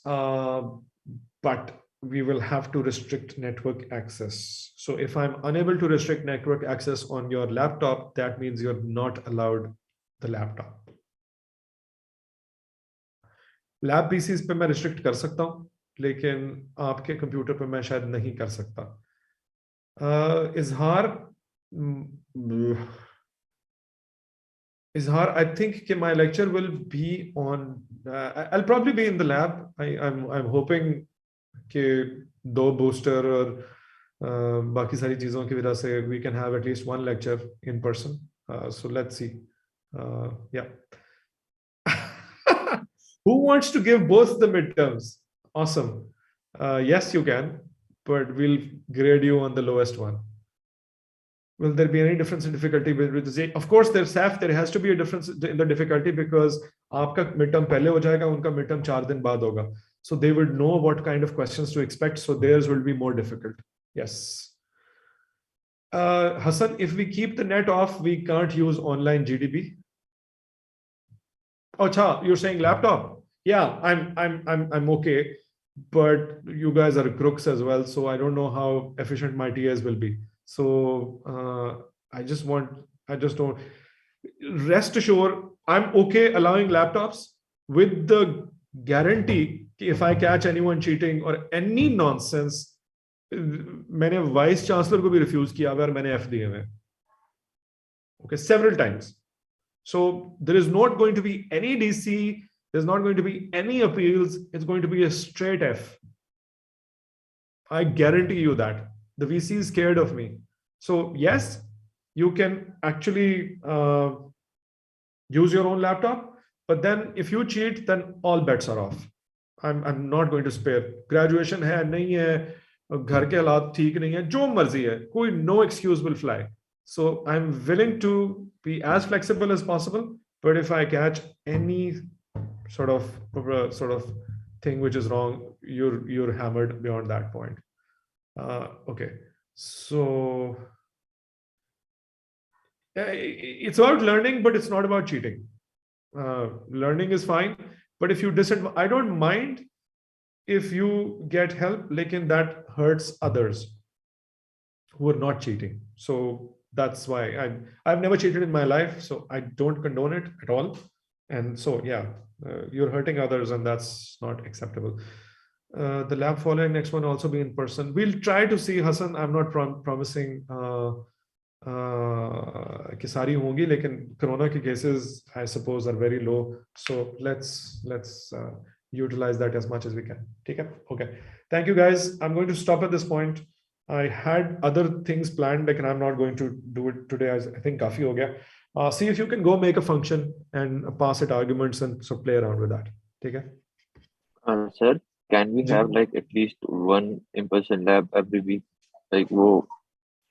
but we will have to restrict network access. So if I'm unable to restrict network access on your laptop, that means you're not allowed the laptop. Lab PCs पे मैं restrict कर सकता हूं, लेकिन आपके computer पे मैं शायद नहीं कर सकता. इजहार आई थिंक कि my lecture will be on, I will probably be in the lab. I'm hoping कि 2 बूस्टर और बाकी सारी चीजों की वजह से we can have at least 1 lecture in person. So let's see. Yeah. Who wants to give both the midterms? Awesome. Yes, you can, but we'll grade you on the lowest one. Will there be any difference in difficulty with the? Of course, there's SAF. There has to be a difference in the difficulty because आपका midterm पहले हो जाएगा, उनका midterm 4 दिन बाद होगा. So they would know what kind of questions to expect. So theirs will be more difficult. Yes. Hassan, if we keep the net off, we can't use online GDB. Oh, you're saying laptop? Yeah, I'm okay, but you guys are crooks as well, so I don't know how efficient my TAs will be. So I just don't. Rest assured, I'm okay allowing laptops with the guarantee that if I catch anyone cheating or any nonsense, मैंने vice chancellor को भी refuse किया अगर मैंने F दिए हुए. Okay, several times. So there is not going to be any DC, there's not going to be any appeals, it's going to be a straight F. I guarantee you that. The VC is scared of me. So yes, you can actually use your own laptop, but then if you cheat, then all bets are off. I'm not going to spare. Graduation है, नहीं है, घर के हालात ठीक नहीं है, जो मर्जी है, कोई no excuse will fly. So I'm willing to be as flexible as possible, but if I catch any sort of thing which is wrong, you're hammered beyond that point. Okay, so it's about learning, but it's not about cheating. Learning is fine, but if you I don't mind if you get help, lekin that hurts others who are not cheating. So that's why I've never cheated in my life, so I don't condone it at all. And so yeah, you're hurting others, and that's not acceptable. The lab following next one also be in person. We'll try to see, Hassan. I'm not promising कि सारी होंगी, लेकिन corona के cases I suppose are very low, so let's utilize that as much as we can. Okay, thank you guys. I'm going to stop at this point. I had other things planned, like, and I'm not going to do it today. I think काफी हो गया. See if you can go make a function and pass it arguments and so play around with that. ठीक है? Sir, can we have like at least 1 in-person lab every week? Like वो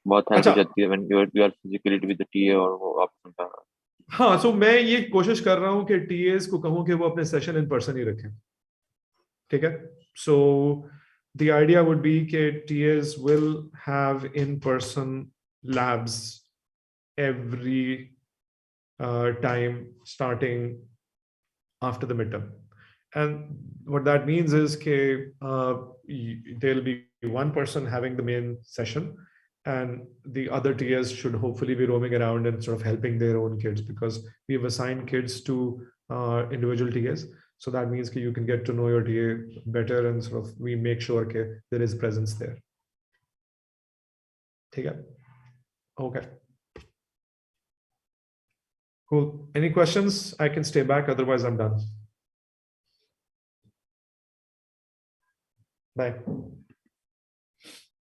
बहुत help हो जाती है when you are physically with the TA और वो आप. हाँ, so मैं ये कोशिश कर रहा हूँ कि TAs को कहूँ कि वो अपने session in person ही रखें. ठीक है? So the idea would be that TAs will have in-person labs every time starting after the midterm. And what that means is that there'll be one person having the main session, and the other TAs should hopefully be roaming around and sort of helping their own kids, because we've assigned kids to individual TAs. So that means that you can get to know your TA better, and sort of we make sure that there is presence there. Okay. Cool. Any questions? I can stay back. Otherwise, I'm done. Bye.